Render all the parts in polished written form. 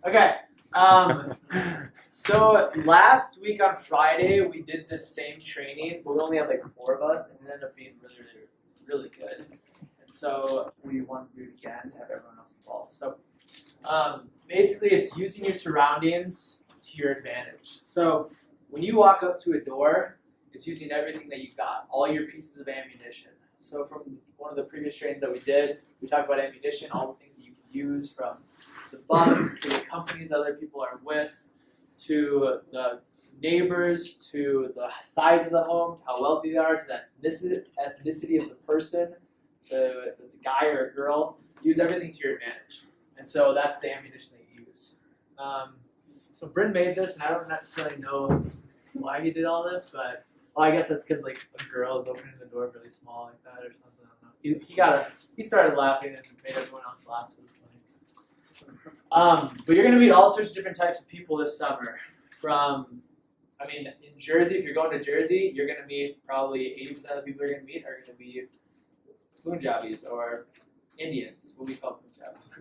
Okay. So last week on Friday we did this same training, but we only had like 4 of us, and it ended up being really good. And so we wanted to do it again to have everyone else involved. So basically, it's using your surroundings to your advantage. So when you walk up to a door, it's using everything that you got, all your pieces of ammunition. So from one of the previous trainings that we did, we talked about ammunition, all the things that you can use, from the bugs to the companies that other people are with, to the neighbors, to the size of the home, to how wealthy they are, to the ethnicity of the person, to if it's a guy or a girl. Use everything to your advantage. And so that's the ammunition that you use. So Bryn made this, and I don't necessarily know why he did all this, but I guess that's because like a girl is opening the door really small like that or something. I don't know. He started laughing and made everyone else laugh. So it was funny. But you're going to meet all sorts of different types of people this summer. In Jersey, if you're going to Jersey, you're going to meet probably 80% of the people you're going to meet are going to be Punjabis or Indians, what we call Punjabis.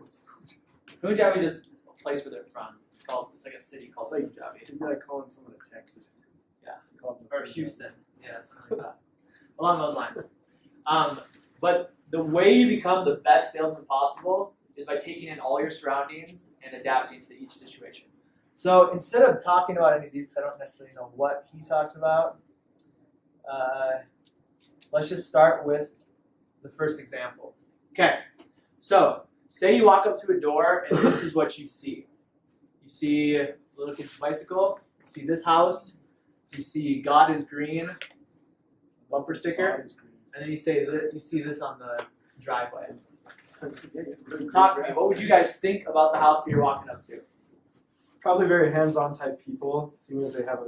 Punjab is just a place where they're from. It's like a city called Punjabi. It'd be like calling someone a Texan. Yeah. Or Houston. Yeah, something like that. Along those lines. But the way you become the best salesman possible is by taking in all your surroundings and adapting to each situation. So instead of talking about any of these, because I don't necessarily know what he talked about, let's just start with the first example. Okay, so say you walk up to a door and this is what you see. You see a little kid's bicycle, you see this house, you see God is green, bumper sticker, and then you see this on the driveway. Talk to me. What would you guys think about the house that you're walking up to? Probably very hands-on type people, seeing as they have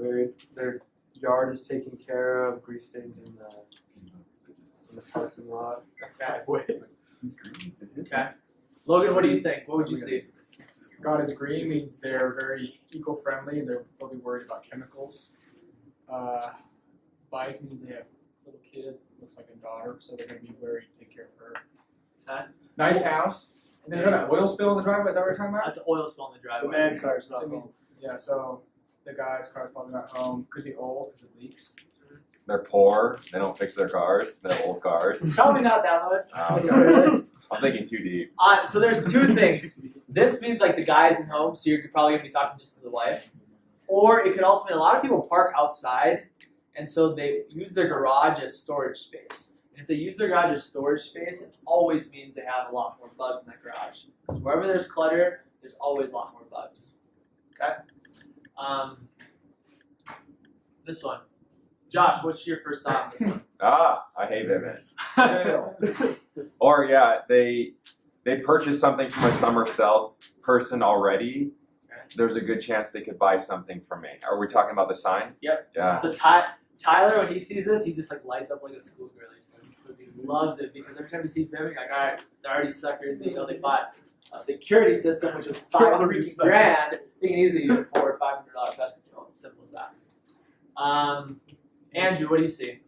their yard is taken care of, grease stains in the parking lot. Okay. Okay. Logan, what do you think? What would you see? God is green means they're very eco-friendly. They'll be worried about chemicals. Bike means they have little kids. Looks like a daughter, so they're going to be worried to take care of her. Okay. Nice house. And is that an oil spill in the driveway? Is that what you're talking about? That's an oil spill in the driveway. The man's car's So not it home. means, yeah, so the guy's car's probably not home. Could be old because it leaks. They're poor. They don't fix their cars. They're old cars. Probably not that much. Okay. I'm thinking too deep. So there's 2 things. This means like the guy isn't home, so you're probably going to be talking just to the wife. Or it could also mean a lot of people park outside, and so they use their garage as storage space. And if they use their garage as storage space, it always means they have a lot more bugs in that garage. Because wherever there's clutter, there's always a lot more bugs. Okay? This one. Josh, what's your first thought on this one? I hate it. Or yeah, they purchased something from a summer sales person already. Okay. There's a good chance they could buy something from me. Are we talking about the sign? Yep. Yeah. So Tyler, when he sees this, he just like lights up like a schoolgirl. So he loves it because every time you see them, you're like, all right, they're already suckers. They know they bought a security system, which was $5 grand. They can easily use $400 or $500 pest control. Simple as that. Andrew, what do you see?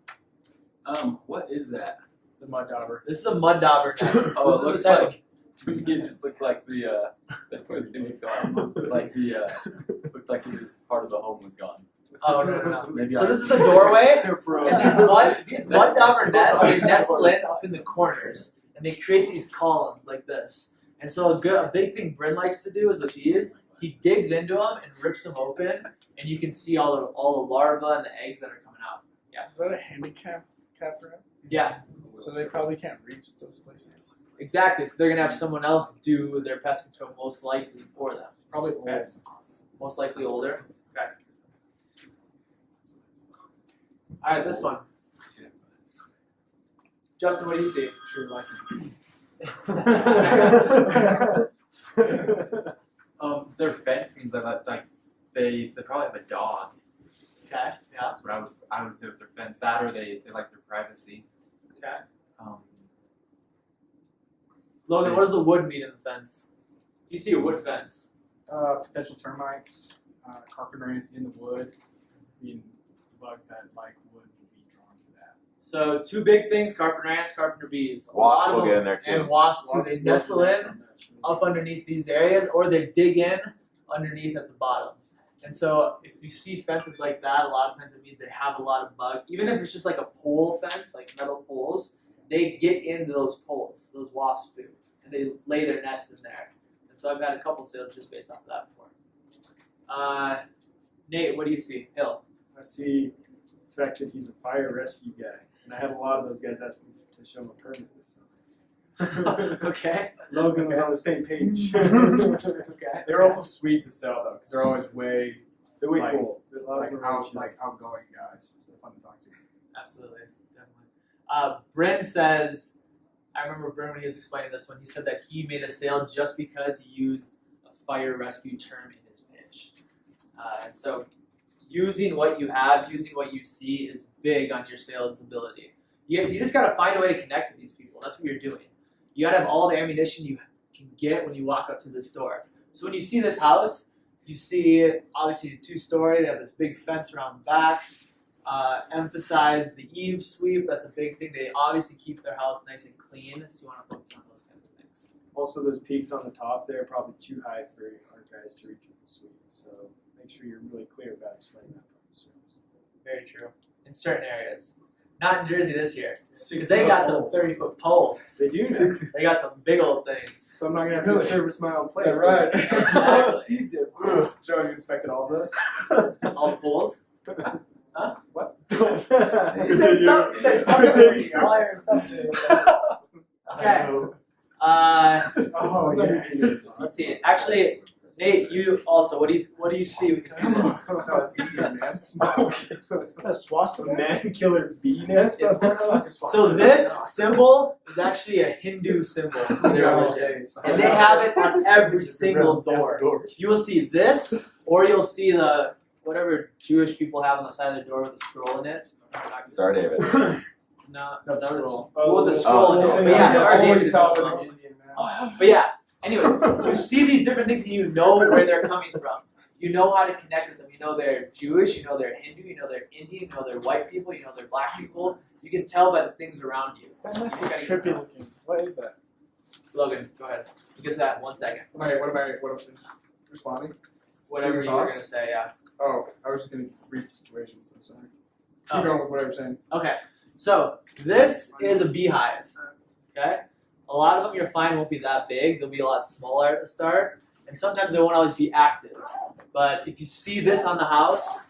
What is that? It's a mud dauber. This is a mud dauber nest. Oh, This it looks is a type of- like to me it just looked like it was gone. Like looked like it was part of the home was gone. Oh no. Maybe So this is the doorway. And these That's mud dauber nests, they nestle in up in the corners, and they create these columns like this. And so a big thing Bryn likes to do is what he digs into them and rips them open, and you can see all the larvae and the eggs that are coming out. Yeah. Is that a handicap ramp? Yeah, So they probably can't reach those places. exactly. So they're gonna have someone else do their pest control most likely for them. Probably old. Okay. Most likely older. Okay. All right, this one. Justin, what do you see? Sure license. Their fence means that they probably have a dog. Okay. Yeah. That's what I would say with their fence. That or they like their privacy. Okay. Um, Logan, what does the wood mean in the fence? Do you see a wood fence? Potential termites, carpenter ants in the wood, being bugs that like wood will be drawn to that. So 2 big things: carpenter ants, carpenter bees. A Wasps lot of will get them- in there too. And wasps, too. They nestle in up underneath these areas, or they dig in underneath at the bottom. And so if you see fences like that, a lot of times it means they have a lot of bug. Even if it's just like a pole fence, like metal poles, they get into those poles, those wasps do, and they lay their nests in there. And so I've had a couple sales just based off of that before. Nate, what do you see? Hill. I see the fact that he's a fire rescue guy, and I had a lot of those guys ask me to show him a permit this summer. Okay. Logan was on the same page. Okay. They're also sweet to sell though, because they're always way They're way Like- cool. They're a lot of outgoing guys. So they're fun to talk to. Absolutely, definitely. Bryn says, I remember Bryn when he was explaining this one, he said that he made a sale just because he used a fire rescue term in his pitch. And so using what you have, using what you see is big on your sales ability. You just got to find a way to connect with these people. That's what you're doing. You got to have all the ammunition you can get when you walk up to this door. So when you see this house, you see obviously a 2-story, they have this big fence around the back. Emphasize the eave sweep, that's a big thing. They obviously keep their house nice and clean, so you want to focus on those kinds of things. Also, those peaks on the top there are probably too high for our guys to reach with the sweep. So make sure you're really clear about explaining that part of the service. Very true. In certain areas. Not in Jersey this year. Because they got some 30-foot poles. They do. They got some big old things. So I'm not gonna have to service my own place. Is that right? Exactly. Steve did. Joe, you inspected all of this? All the poles. What? He said something. Or something. Okay. Oh, yeah. Let's see. Actually, Nate, you also. What do you see when you see this? No, it's Indian, man. Smoke. A swastika? Man killer bee nest? So this symbol is actually a Hindu symbol in their religion, and they have it on every single door. You will see this, or you'll see the whatever Jewish people have on the side of the door with a scroll in it. Star David. No, That's that was scroll. well, with the scroll in it. But yeah, Star David always is tell also. it's Indian, man. But yeah, anyways, you see these different things and you know where they're coming from. You know how to connect with them. You know they're Jewish, you know they're Hindu, you know they're Indian, you know they're white people, you know they're black people. You can tell by the things around you. That must be You gotta get trippy to know. looking. What is that? Logan, go ahead. We'll get to that in 1 second. What am I responding? Whatever Your you were thoughts? going to say, yeah. Oh, I was just going to read the situation, so sorry. Oh. Keep going with what I was saying. Okay, so this is a beehive, okay? A lot of them you'll find won't be that big. They'll be a lot smaller at the start, and sometimes they won't always be active. But if you see this on the house,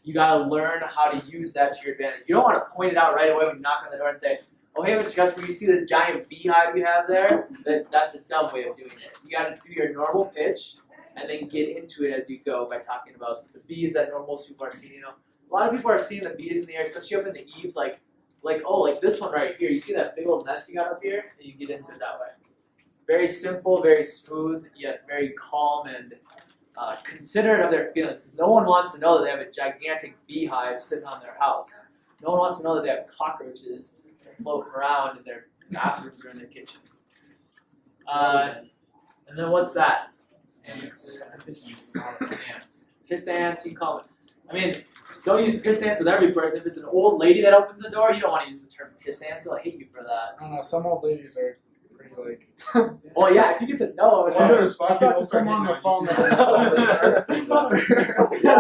you gotta learn how to use that to your advantage. You don't want to point it out right away when you knock on the door and say, oh hey Mr. Customer, you see the giant beehive you have there? That's a dumb way of doing it. You gotta do your normal pitch and then get into it as you go by talking about the bees that most people are seeing. You know, a lot of people are seeing the bees in the air, especially up in the eaves, like this one right here. You see that big old nest you got up here, and you get into it that way. Very simple, very smooth, yet very calm and considerate of their feelings. Because no one wants to know that they have a gigantic beehive sitting on their house. No one wants to know that they have cockroaches floating around in their bathrooms or in their kitchen. And then what's that? Ants. Ants. Piss ants, you can call it. I mean, don't use piss ants with every person. If it's an old lady that opens the door, you don't want to use the term piss ants. They'll hate you for that. I don't know, some old ladies are pretty like. Well, yeah, if you get to know them, As long as they're respectful, talked to they'll start someone hitting on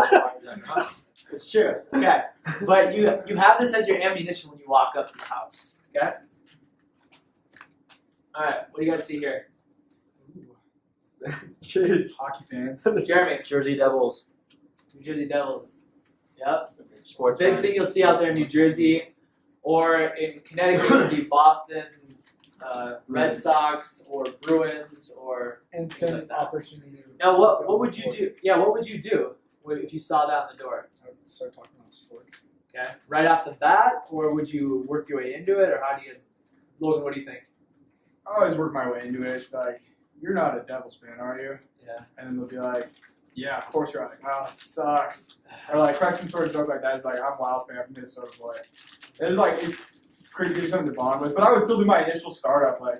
the phone. it's true. Okay, but you have this as your ammunition when you walk up to the house. Okay. All right. What do you guys see here? Kids. Hockey fans. Jeremy. Jersey Devils. New Jersey Devils. Yep. Sports Big fan. thing you'll see out there in New Jersey, or in Connecticut, you'll see Boston, Red Sox, or Bruins, or things like Instant that. opportunity. Now, what would you do? Yeah, what would you do if you saw that on the door? I would start talking about sports. Okay, right off the bat, or would you work your way into it, or how do you? Logan, what do you think? I always work my way into it. It's like, you're not a Devils fan, are you? Yeah. And then they'll be like, yeah, of course you're. I'm like, oh, it sucks. Or like, crack some sort of joke like that. It's like, I'm a Wild fan, I'm a Minnesota boy. It's like, it's crazy to do something to bond with. But I would still do my initial startup, like,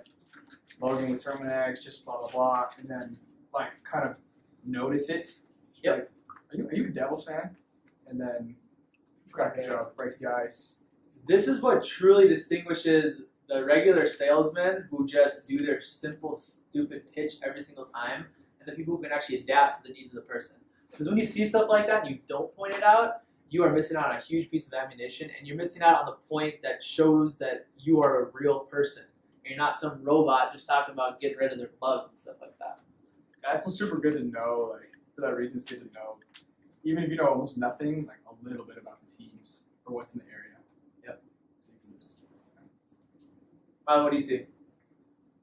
Logan with Terminex, just blah, blah, blah. And then, like, kind of notice it. Yep. Like, are you a Devils fan? And then crack a joke, breaks the ice. This is what truly distinguishes the regular salesman who just do their simple, stupid pitch every single time, and and the people who can actually adapt to the needs of the person. Because when you see stuff like that and you don't point it out, you are missing out on a huge piece of ammunition, and you're missing out on the point that shows that you are a real person. And you're not some robot just talking about getting rid of their bugs and stuff like that. That's so super good to know. Like for that reason, it's good to know, even if you know almost nothing, like a little bit about the teams or what's in the area. Yep. So you can just, What do you see?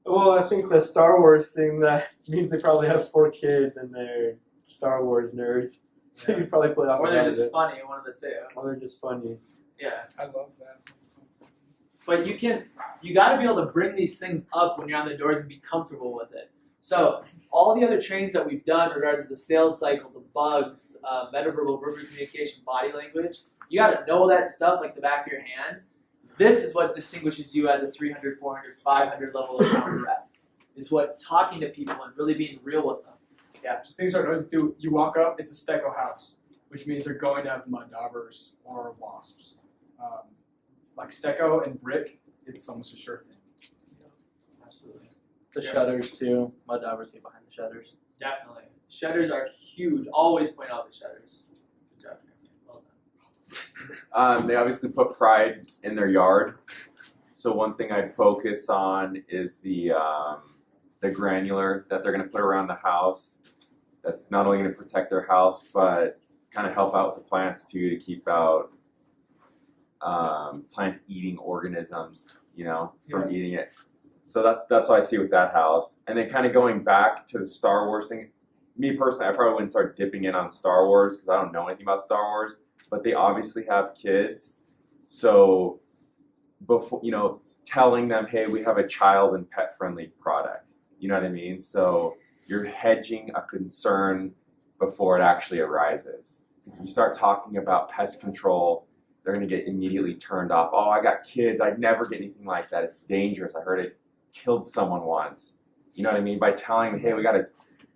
Well, I think the Star Wars thing, that means they probably have 4 kids and they're Star Wars nerds. So you could probably play off Or of they're that a just bit. funny, one of the two. Or they're just funny. Yeah. I love that. But you got to be able to bring these things up when you're on the doors and be comfortable with it. So all the other trainings that we've done in regards to the sales cycle, the bugs, metaverbal, verbal communication, body language, you got to know that stuff like the back of your hand. This is what distinguishes you as a 300, 400, 500 level account rep. Is what talking to people and really being real with them. Yeah. Just things are noticed too. You walk up, it's a stecco house, which means they're going to have mud daubers or wasps. Like stecco and brick, it's almost a sure thing. Absolutely. The Yeah. shutters too. My divers get behind the shutters. Definitely. Shutters are huge. Always point out the shutters. Good job, Jeremy. Well done. They obviously put pride in their yard. So one thing I'd focus on is the granular that they're going to put around the house. That's not only going to protect their house, but kind of help out with the plants too, to keep out plant-eating organisms, from eating it. So that's what I see with that house. And then kind of going back to the Star Wars thing. Me personally, I probably wouldn't start dipping in on Star Wars because I don't know anything about Star Wars. But they obviously have kids, so before telling them, hey, we have a child and pet-friendly product. You know what I mean? So you're hedging a concern before it actually arises. Because if you start talking about pest control, they're going to get immediately turned off. Oh, I got kids. I'd never get anything like that. It's dangerous. I heard it killed someone once. You know what I mean? By telling them, hey, we got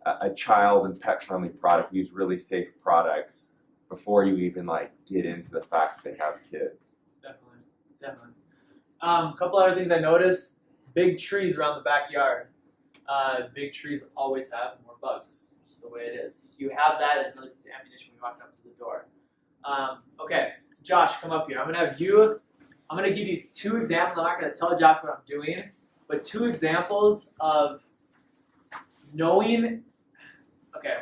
a child and pet-friendly product. We use really safe products before you even get into the fact that they have kids. Definitely. A couple other things I noticed: big trees around the backyard. Big trees always have more bugs. Just the way it is. You have that as another piece of ammunition when you walk up to the door. Okay, Josh, come up here. I'm gonna give you 2 examples. I'm not gonna tell Josh what I'm doing, but 2 examples of knowing. Okay,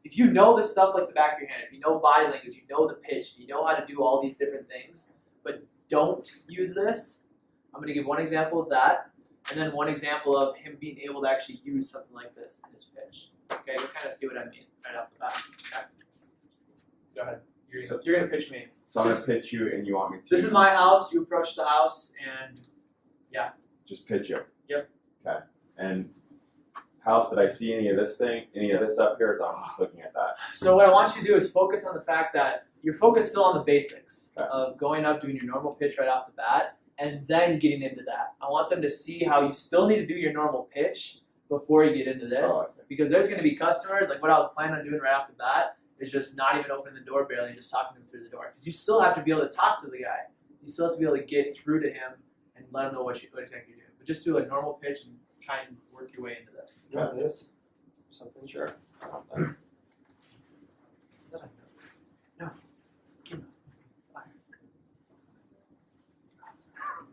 if you know this stuff like the back of your hand, if you know body language, you know the pitch, you know how to do all these different things, but don't use this, I'm going to give 1 example of that, and then 1 example of him being able to actually use something like this in his pitch. Okay, you'll kind of see what I mean right off the bat. Okay? Go ahead. You're going to pitch me. So I'm going to pitch you, and you want me to. This is my house. You approach the house, and Just pitch you. Yep. Okay. And house, did I see any of this up here? Or I'm just looking at that. so what I want you to do is focus on the fact that you're focused still on the basics Okay. of going up, doing your normal pitch right off the bat, and then getting into that. I want them to see how you still need to do your normal pitch before you get into this, Oh, okay. because there's going to be customers, like what I was planning on doing right off the bat, is just not even opening the door barely and just talking to him through the door. Because you still have to be able to talk to the guy. You still have to be able to get through to him and let him know what exactly you're doing. But just do a normal pitch and try and work your way into this. Not this. Something. Sure. Is that a no? No.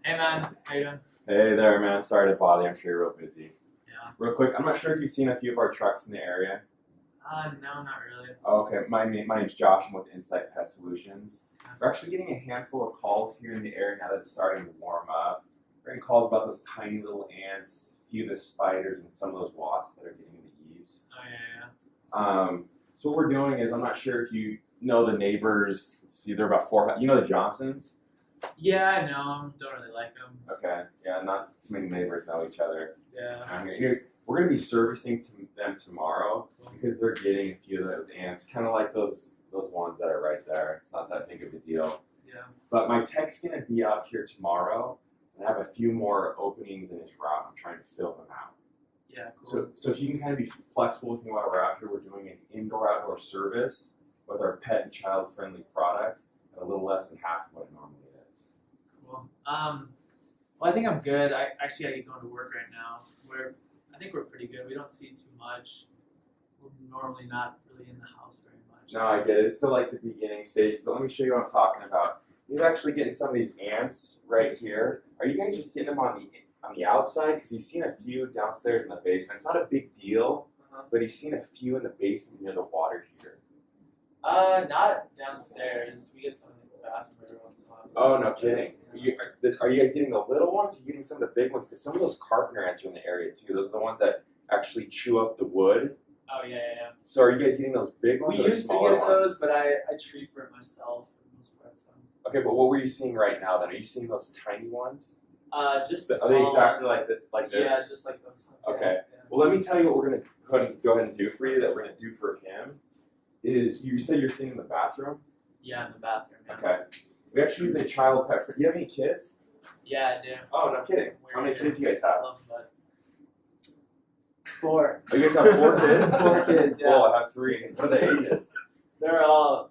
Hey man, how you doing? Hey there, man. Sorry to bother you. I'm sure you're real busy. Yeah. Real quick, I'm not sure if you've seen a few of our trucks in the area. No, not really. Oh, okay, my name's Josh. I'm with Insight Pest Solutions. We're actually getting a handful of calls here in the area now that it's starting to warm up. We're getting calls about those tiny little ants, a few of the spiders, and some of those wasps that are getting the eaves. Oh yeah. So what we're doing is, I'm not sure if you know the neighbors. Let's see, they're about 4. You know the Johnsons? Yeah, I know them. Don't really like them. Okay, yeah, not too many neighbors know each other. Yeah. Anyways, we're going to be servicing them tomorrow because they're getting a few of those ants, kind of like those ones that are right there. It's not that big of a deal. Yeah. But my tech's going to be out here tomorrow, and I have a few more openings in his route. I'm trying to fill them out. Yeah. Cool. So if you can kind of be flexible with me while we're out here, we're doing an indoor-outdoor service with our pet and child-friendly product at a little less than half of what it normally is. Cool. Well, I think I'm good. I gotta get going to work right now. I think we're pretty good. We don't see too much. we're normally not really in the house very much. No, I get it. It's still like the beginning stages, but let me show you what I'm talking about. He's actually getting some of these ants right here. Are you guys just getting them on the outside? Because he's seen a few downstairs in the basement. It's not a big deal, but he's seen a few in the basement near the water heater. Not downstairs. We get some in the bathroom every once in a while. Oh, no kidding. Are you guys getting the little ones or are you getting some of the big ones? Because some of those carpenter ants are in the area too. Those are the ones that actually chew up the wood. Oh, yeah. So are you guys getting those big ones We or used to smaller get ones? those, but I treat for it myself for the most part. So. Okay, but what were you seeing right now then? Are you seeing those tiny ones? Just the Are they small exactly one. like this? Yeah, just like those ones. Okay. Yeah. Well, let me tell you what we're going to go ahead and do for you that we're going to do for him is you said you're seeing in the bathroom? Yeah, in the bathroom. Yeah. Okay. We actually use a child pet. Do you have any kids? Yeah, I do. Oh, no kidding. Some How many weird kids do you guys have? Love them, but 4. Oh, you guys have 4 kids? 4 kids, yeah. Cool, I have 3. What are the ages? They're all,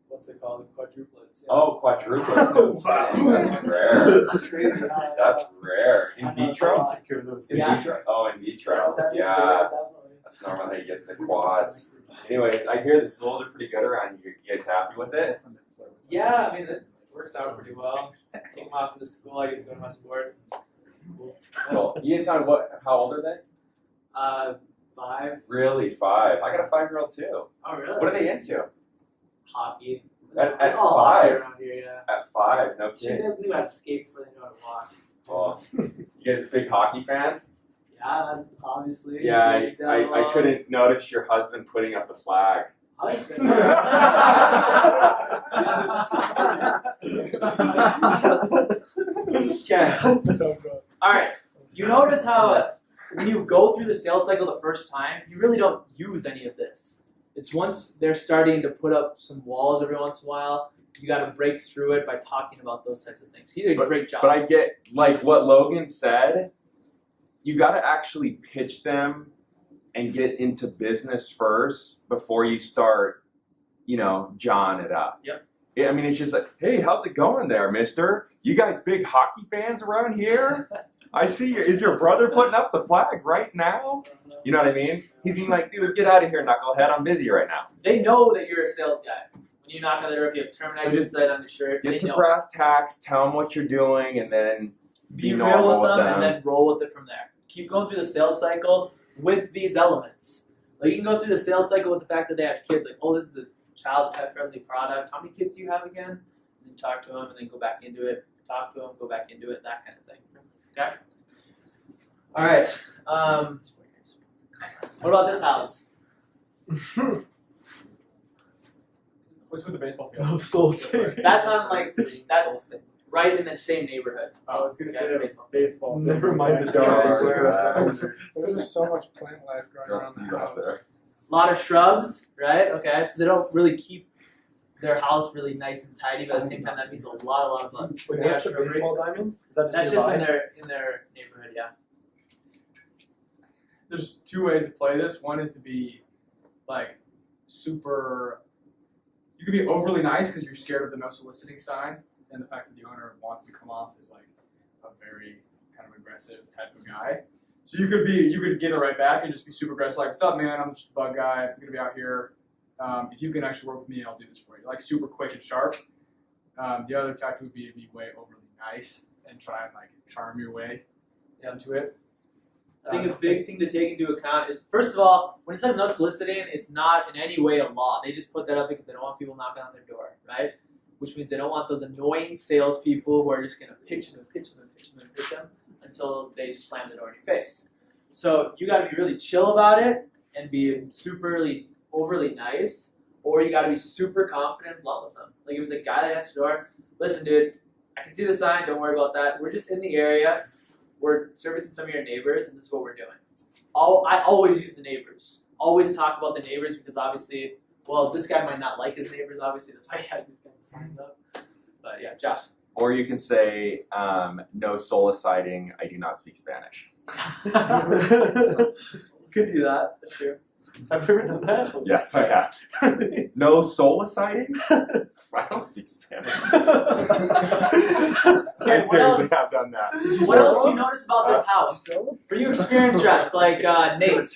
what's it called? Quadruplets. Yeah. Oh, quadruplets. No Wow. kidding. That's rare. It's crazy. How That's rare. In vitro? Take care of those. In Yeah. vitro? Oh, in vitro. Definitely. Yeah. That's normally how you get the quads. Anyways, I hear the schools are pretty good around you. You guys happy with it? Yeah, I mean, it works out pretty well. Take them off into school, I get to go to my sports. Cool. Well, you didn't tell me how old are they? 5. Really, 5. I got a 5-year-old too. Oh, really? What are they into? Hockey. At It's all hockey 5? around here, yeah. At 5, no She kidding. didn't leave out skate before they know how to walk. Well, you guys big hockey fans? Yeah, that's obviously. Yeah, Jersey I Devils. couldn't notice your husband putting up the flag. Okay. All right. You notice how when you go through the sales cycle the first time, you really don't use any of this. It's once they're starting to put up some walls every once in a while, you got to break through it by talking about those types of things. He did a great job. But I get, like what Logan said, you got to actually pitch them and get into business first before you start, jawing it up. Yep. I mean, it's just like, hey, how's it going there, mister? You guys big hockey fans around here? I see you. Is your brother putting up the flag right now? You know what I mean? He's being like, dude, get out of here, knucklehead. I'm busy right now. They know that you're a sales guy. When you knock on their door, if you have termination So just set on your shirt, Get they to know. brass tacks, tell them what you're doing, and then Be normal real with them, them. and then roll with it from there. Keep going through the sales cycle with these elements. Like you can go through the sales cycle with the fact that they have kids. Like, oh, this is a child pet friendly product. How many kids do you have again? And then talk to them, and then go back into it. Talk to them, go back into it. That kind of thing. Okay. All right. What about this house? What's with the baseball field? No soul saving. That's on that's right in the same neighborhood. I was gonna say Okay, that baseball. baseball. Never mind the dogs. dogs. There's just so much plant life going Girl, on in Steve the out house. there. A lot of shrubs, right? Okay, so they don't really keep their house really nice and tidy, but at the same time, that means a lot of bugs. Wait, Yeah, that's the shrubbery. baseball diamond? Is that just That's just nearby? in their neighborhood, yeah. There's 2 ways to play this. One is to be like super. You could be overly nice because you're scared of the no soliciting sign, and the fact that the owner wants to come off as like a very kind of aggressive type of guy. So you could get it right back and just be super aggressive, like, "What's up, man? I'm just a bug guy. I'm gonna be out here. If you can actually work with me, I'll do this for you." Like super quick and sharp. The other tactic would be to be way overly nice and try and like charm your way into it. I think a big thing to take into account is, first of all, when it says no soliciting, it's not in any way a law. They just put that up because they don't want people knocking on their door, right? Which means they don't want those annoying salespeople who are just going to pitch them until they just slam the door in your face. So you got to be really chill about it and be superly overly nice, or you got to be super confident and blunt with them. Like if it was a guy that answered the door, listen, dude, I can see the sign. Don't worry about that. We're just in the area. We're servicing some of your neighbors, and this is what we're doing. I always use the neighbors. Always talk about the neighbors because obviously, well, this guy might not like his neighbors. Obviously, that's why he has these kinds of signs up. But yeah, Josh. Or you can say, no soliciting, I do not speak Spanish. Could do that. That's true. Have you ever done that? Yes, I have. No soliciting? I don't speak Spanish. I what seriously else? have done that. What else do you notice about this house? For you experienced reps like Nate.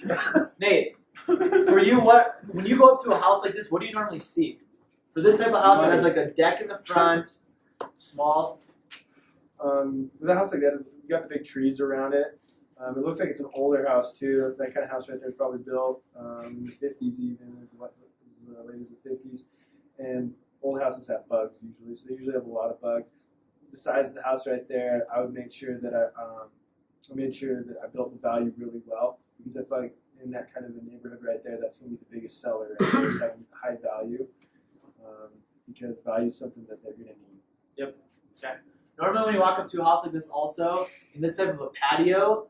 Nate, For you, when you go up to a house like this, what do you normally see? For this type of house that has like a deck in the front, small. With a house like that, you got the big trees around it. It looks like it's an older house too. That kind of house right there is probably built in the 50s, even as late as the 50s. And old houses have bugs usually, so they usually have a lot of bugs. The size of the house right there, I would make sure that I made sure that I built the value really well, because I feel like in that kind of a neighborhood right there, that's going to be the biggest seller. Right there, is having high value, because value is something that they're going to need. Yep. Okay. Normally, when you walk up to a house like this, also in this type of a patio,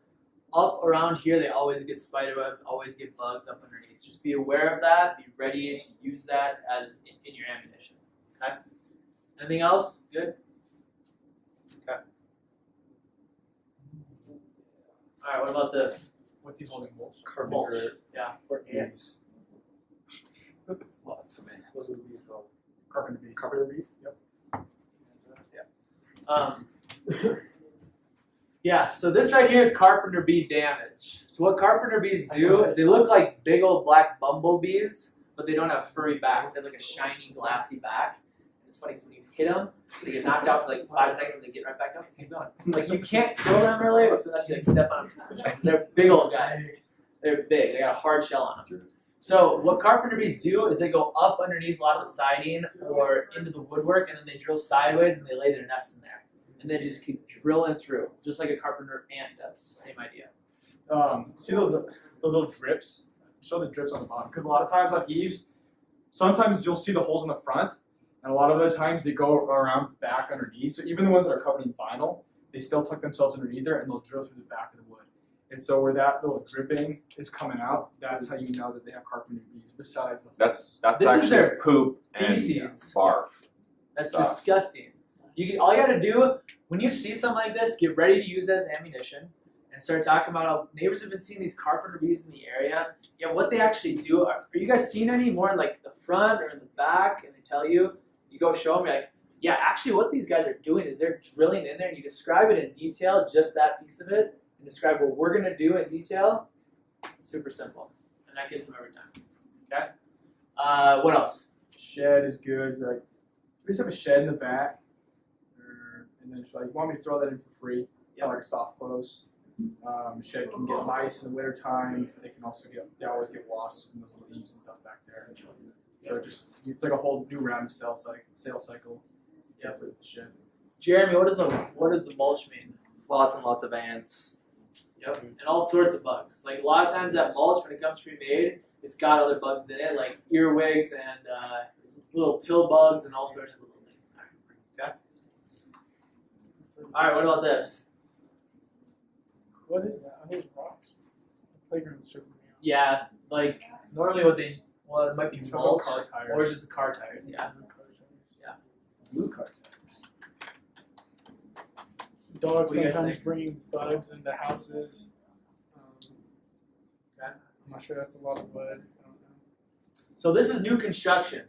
up around here, they always get spider webs, always get bugs up underneath. Just be aware of that. Be ready to use that as in your ammunition. Okay. Anything else? Good. Okay. All right. What about this? What's he holding? Mulch. Mulch. Yeah. Or ants. Lots of ants. What are these called? Carpenter bees. Carpenter bees? Yep. Yeah, so this right here is carpenter bee damage. So what carpenter bees do is they look like big old black bumblebees, but they don't have furry backs. They have like a shiny, glassy back. And it's funny because when you hit them, they get knocked out for like 5 seconds and they get right back up and keep going. Like you can't kill them really, so unless you like step on them and switch them. They're big old guys. They're big. They got a hard shell on them. So what carpenter bees do is they go up underneath a lot of the siding or into the woodwork, and then they drill sideways and they lay their nests in there. And then just keep drilling through, just like a carpenter ant does. Same idea. See those little drips? Show the drips on the bottom, because a lot of times on eaves, sometimes you'll see the holes in the front, and a lot of the times they go around back underneath. So even the ones that are covered in vinyl, they still tuck themselves underneath there, and they'll drill through the back of the wood. And so where that little dripping is coming out, that's how you know that they have carpenter bees. Besides the That's This is actually their poop and feces. barf. That's Stuff. disgusting. All you gotta do when you see something like this, get ready to use it as ammunition and start talking about how neighbors have been seeing these carpenter bees in the area. Yeah, what they actually do. Are you guys seeing any more in like the front or in the back? And they tell you, you go show them, you're like, yeah, actually what these guys are doing is they're drilling in there, and you describe it in detail, just that piece of it, and describe what we're gonna do in detail. Super simple, and that gets them every time. Okay. What else? shed is good. Like, we just have a shed in the back. And then it's like, you want me to throw that in for free? Yeah, like a soft close. Shed can get mice in the wintertime. They always get wasps from those little leaves and stuff back there. So it's like a whole new round of sales cycle. Yeah, for the shed. Jeremy, what does the mulch mean? Lots and lots of ants. Yep, and all sorts of bugs. Like a lot of times that mulch, when it comes pre-made, it's got other bugs in it, like earwigs and little pill bugs and all sorts of little things in there. Okay. All right, what about this? What is that? Are those rocks? The playground's tripping me out. Yeah, like normally it might be mulch Car tires. or just the car tires. Yeah. Blue car tires. Dogs What do you guys sometimes think? bring bugs into houses. Okay. I'm not sure that's a lot of wood. I don't know. So this is new construction.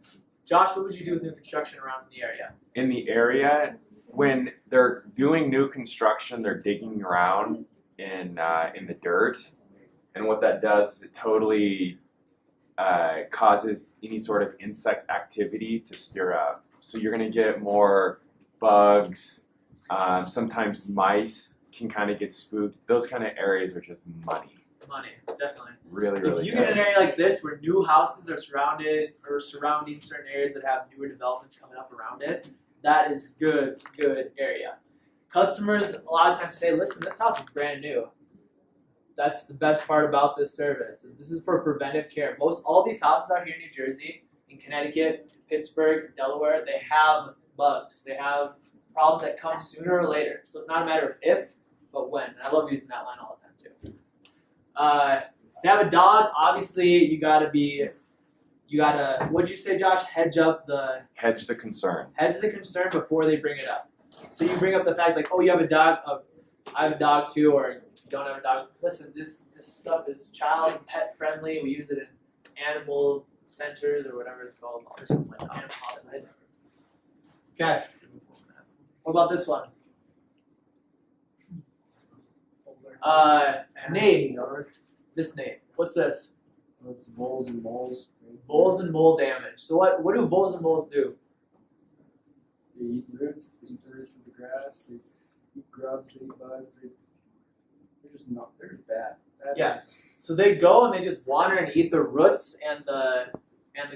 Josh, what would you do with new construction around the area? In the area, when they're doing new construction, they're digging around in the dirt, and what that does is it totally causes any sort of insect activity to stir up. So you're going to get more bugs. Sometimes mice can kind of get spooked. Those kind of areas are just money. Money, definitely. Really, really If you good. get an area like this where new houses are surrounded or surrounding certain areas that have newer developments coming up around it, that is good area. Customers a lot of times say, listen, this house is brand new. That's the best part about this service. This is for preventive care. All these houses out here in New Jersey, in Connecticut, Pittsburgh, Delaware, they have bugs. They have problems that come sooner or later. So it's not a matter of if, but when. And I love using that line all the time too. If you have a dog, obviously you gotta, what'd you say, Josh? Hedge the concern. the concern before they bring it up. So you bring up the fact like, oh, you have a dog, I have a dog too, or you don't have a dog. Listen, this stuff is child and pet friendly. We use it in animal centers or whatever it's called, or something like that. Animal hospital. Okay. What about this one? Nate. This Nate. What's this? That's voles and moles. Voles and mole damage. So what do voles and moles do? They eat roots. They eat the roots of the grass. They eat grubs. They eat bugs. They're just not. They're just bad. Bad Yeah. things. So they go and they just wander and eat the roots and the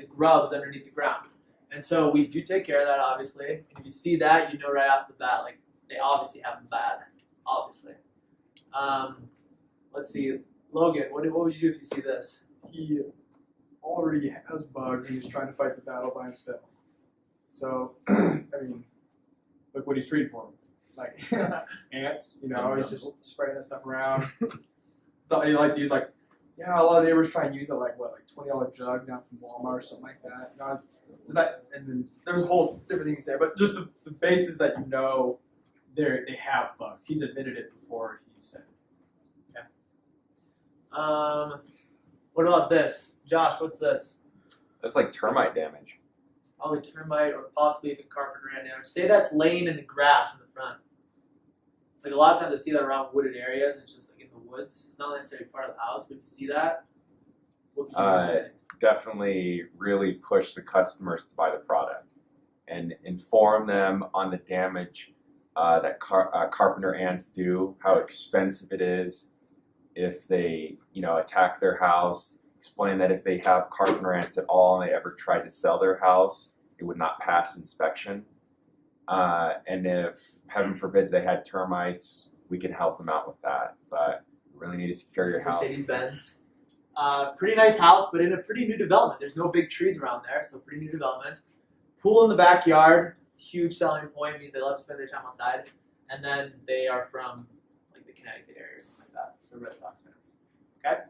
grubs underneath the ground. And so we do take care of that, obviously. And if you see that, you know right off the bat, like they obviously have them bad, obviously. Let's see, Logan, what would you do if you see this? He already has bugs and he's trying to fight the battle by himself. So, I mean, look what he's treating for him. Like ants, you know, he's just spraying that stuff around. So he like to use like, yeah, a lot of neighbors try and use it like what, like $20 jug down from Walmart or something like that. You know, so that, and then there's a whole different thing you say, but just the basis that you know they have bugs. He's admitted it before he said it. What about this? Josh, what's this? That's like termite damage. Probably termite or possibly even carpenter ant damage. Say that's laying in the grass in the front. Like a lot of times I see that around wooded areas and it's just like in the woods. It's not necessarily part of the house, but if you see that, what can you do? Definitely really push the customers to buy the product and inform them on the damage that carpenter ants do, how expensive it is if they, attack their house. Explain that if they have carpenter ants at all and they ever tried to sell their house, it would not pass inspection. And if, heaven forbids, they had termites, we can help them out with that. But you really need to secure your house. Mercedes-Benz. Pretty nice house, but in a pretty new development. There's no big trees around there, so pretty new development. Pool in the backyard, huge selling point, means they love to spend their time outside. And then they are from like the Connecticut area or something like that, so Red Sox fans. Okay?